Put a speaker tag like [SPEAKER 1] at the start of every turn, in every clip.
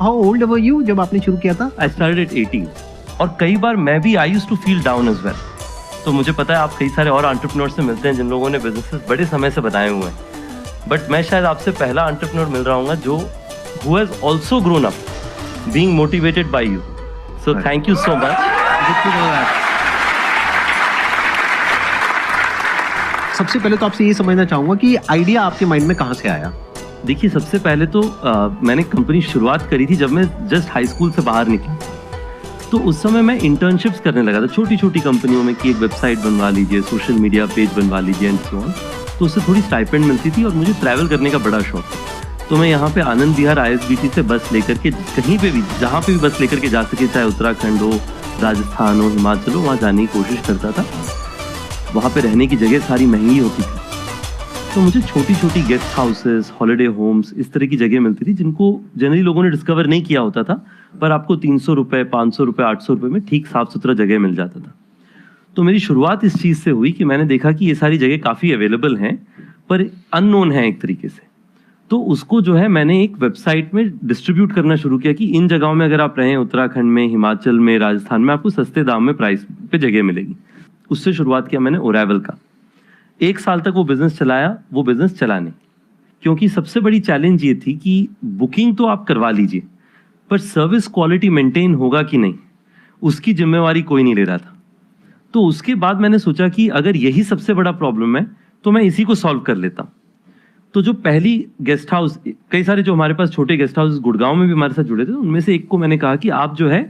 [SPEAKER 1] How old were you जब आपने शुरू किया था?
[SPEAKER 2] आई स्टार्टेड एट 18 और कई बार मैं भी I used to feel down as well. तो मुझे पता है आप कई सारे और एंटरप्रेन्योर से मिलते हैं जिन लोगों ने बिजनेसेस बड़े समय से बनाए हुए हैं, बट मैं शायद आपसे पहला एंटरप्रेन्योर मिल रहा हूँ जो who has also grown up being motivated by you. So thank you so much.
[SPEAKER 1] सबसे पहले तो आपसे ये समझना चाहूंगा कि आइडिया आपके माइंड में कहाँ से आया?
[SPEAKER 2] देखिए, सबसे पहले तो मैंने कंपनी शुरुआत करी थी जब मैं जस्ट हाई स्कूल से बाहर निकला। तो उस समय मैं इंटर्नशिप्स करने लगा था छोटी छोटी कंपनियों में कि एक वेबसाइट बनवा लीजिए, सोशल मीडिया पेज बनवा लीजिए एंड सो ऑन। तो उससे थोड़ी स्टाइपेंड मिलती थी और मुझे ट्रैवल करने का बड़ा शौक था। तो मैं यहाँ पे आनंद विहार ISBT से बस लेकर के कहीं पे भी जहाँ पे भी बस लेकर के जा सके, चाहे उत्तराखंड हो, राजस्थान हो, हिमाचल हो, वहाँ जाने की कोशिश करता था। वहाँ पे रहने की जगह सारी महंगी होती थी, तो मुझे छोटी छोटी गेस्ट हाउसेस, हॉलिडे होम्स, इस तरह की जगह मिलती थी जिनको जनरली लोगों ने डिस्कवर नहीं किया होता था, पर आपको 300 रुपए, 500 रुपए, 800 रुपए में ठीक साफ सुथरा जगह मिल जाता था। तो मेरी शुरुआत इस चीज़ से हुई कि मैंने देखा कि ये सारी जगह काफ़ी अवेलेबल हैं पर अननोन है एक तरीके से। तो उसको जो है मैंने एक वेबसाइट में डिस्ट्रीब्यूट करना शुरू किया कि इन जगहों में अगर आप रहें, उत्तराखंड में, हिमाचल में, राजस्थान में, आपको सस्ते दाम में प्राइस पे जगह मिलेगी। उससे शुरुआत किया मैंने ओरेवल का। 1 साल तक वो बिजनेस चलाया, वो बिजनेस चला नहीं, क्योंकि सबसे बड़ी चैलेंज ये थी कि बुकिंग तो आप करवा लीजिए पर सर्विस क्वालिटी मेंटेन होगा कि नहीं, उसकी जिम्मेवारी कोई नहीं ले रहा था। तो उसके बाद मैंने सोचा कि अगर यही सबसे बड़ा प्रॉब्लम है तो मैं इसी को सॉल्व कर लेता हूँ। तो जो पहली गेस्ट हाउस, कई सारे जो हमारे पास छोटे गेस्ट हाउस गुड़गांव में भी हमारे साथ जुड़े थे, उनमें से एक को मैंने कहा कि आप जो है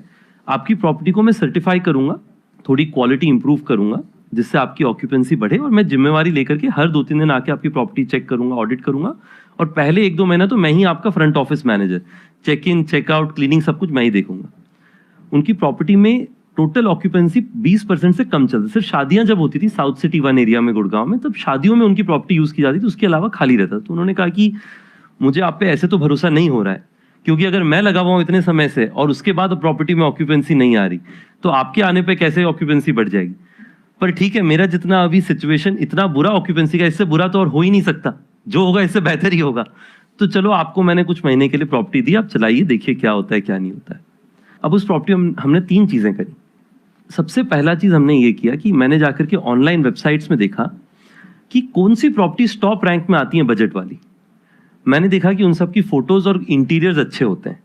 [SPEAKER 2] आपकी प्रॉपर्टी को मैं सर्टिफाई करूंगा, थोड़ी क्वालिटी इंप्रूव करूंगा जिससे आपकी ऑक्यूपेंसी बढ़े, और मैं जिम्मेवारी लेकर के हर 2-3 दिन आके आपकी प्रॉपर्टी चेक करूंगा, ऑडिट करूंगा, और पहले 1-2 महीना तो मैं ही आपका front office manager, check in, checkout, cleaning सब कुछ मैं ही देखूंगा। उनकी प्रॉपर्टी में टोटल ऑक्यूपेंसी 20% से कम चलती, सिर्फ शादियां जब होती थी साउथ सिटी 1 एरिया में गुड़गांव में, तब शादियों में उनकी प्रॉपर्टी यूज की जाती थी, उसके अलावा खाली रहता। तो उन्होंने कहा कि मुझे आप पे ऐसे तो भरोसा नहीं हो रहा है, क्योंकि अगर मैं लगा हुआ हूं इतने समय से और उसके बाद प्रॉपर्टी में ऑक्यूपेंसी नहीं आ रही, तो आपके आने पर कैसे ऑक्यूपेंसी बढ़ जाएगी। पर ठीक है, मेरा जितना अभी सिचुएशन इतना बुरा ऑक्यूपेंसी का, इससे बुरा तो और हो ही नहीं सकता, जो होगा इससे बेहतर ही होगा। तो चलो आपको मैंने कुछ महीने के लिए प्रॉपर्टी दी, आप चलाइए, देखिए क्या होता है क्या नहीं होता है। अब उस प्रॉपर्टी में हमने 3 चीजें करी। सबसे पहला चीज हमने ये किया कि मैंने जाकर के ऑनलाइन वेबसाइट्स में देखा कि कौन सी प्रॉपर्टी टॉप रैंक में आती है बजट वाली। मैंने देखा कि उन सब की फोटोज और इंटीरियर्स अच्छे होते हैं,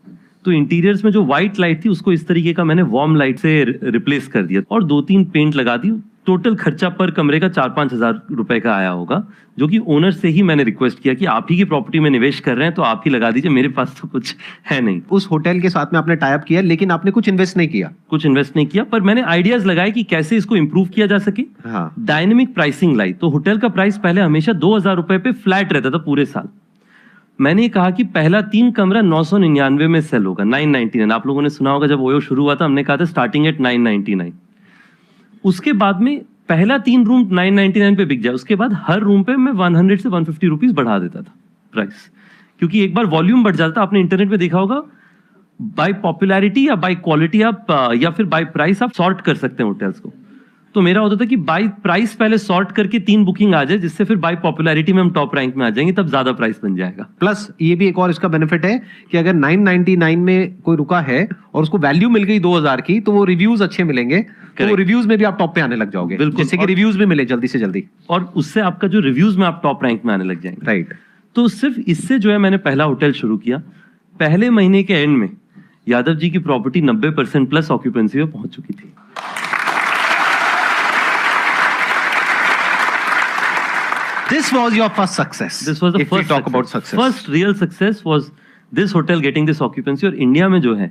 [SPEAKER 2] तो इंटीरियर्स में जो व्हाइट लाइट थी उसको इस तरीके का मैंने वार्म लाइट से रिप्लेस कर दिया और 2-3 पेंट लगा दी। टोटल खर्चा पर कमरे का 4-5 हजार रुपए का आया होगा, जो कि ओनर से ही मैंने रिक्वेस्ट किया कि आप ही की प्रॉपर्टी में निवेश कर रहे हैं तो आप ही लगा दीजिए, मेरे पास तो कुछ है नहीं।
[SPEAKER 1] उस होटल के साथ में आपने टाई अप किया, लेकिन आपने कुछ इन्वेस्ट नहीं किया?
[SPEAKER 2] कुछ इन्वेस्ट नहीं किया, पर मैंने आइडियाज लगाए कि कैसे इसको इंप्रूव किया जा सके।
[SPEAKER 1] हाँ।
[SPEAKER 2] डायनेमिक प्राइसिंग लाई। तो होटल का प्राइस पहले हमेशा 2000 रुपए पे फ्लैट रहता था पूरे साल। मैंने कहा कि पहला 3 कमरा 999 में सेल होगा, 999। आप लोगों ने सुना होगा जब ओयो शुरू हुआ था, हमने कहा था स्टार्टिंग एट 999। उसके बाद में पहला 3 रूम 999 पे बिक जाए, उसके बाद हर रूम पे मैं 100 से 150 रुपीज बढ़ा देता था प्राइस, क्योंकि एक बार वॉल्यूम बढ़ जाता। आपने इंटरनेट पे देखा होगा, बाय पॉपुलैरिटी या बाय क्वालिटी आप या फिर बाय प्राइस आप सॉर्ट कर सकते हैं होटल्स को। तो मेरा होता था कि बाय प्राइस पहले सॉर्ट करके 3 बुकिंग आ जाए, जिससे फिर बाय पॉपुलैरिटी में हम टॉप रैंक में आ जाएंगे, तब ज्यादा प्राइस बन जाएगा।
[SPEAKER 1] प्लस ये भी एक और इसका बेनिफिट है कि अगर 999 में कोई रुका है और उसको वैल्यू मिल गई 2000 की, तो वो रिव्यूज अच्छे मिलेंगे, तो वो रिव्यूज में भी आप टॉप पे आने लग जाओगे, जिससे कि रिव्यूज भी मिले जल्दी से जल्दी,
[SPEAKER 2] और उससे आपका जो रिव्यूज में आप टॉप रैंक में आने लग जाएंगे।
[SPEAKER 1] राइट।
[SPEAKER 2] तो सिर्फ इससे जो है मैंने पहला होटल शुरू किया। पहले महीने के एंड में यादव जी की प्रॉपर्टी 90% प्लस ऑक्यूपेंसी में पहुंच चुकी थी।
[SPEAKER 1] This was your first success.
[SPEAKER 2] This was the
[SPEAKER 1] first talk about success.
[SPEAKER 2] First real success was this hotel getting this occupancy। और इंडिया में जो है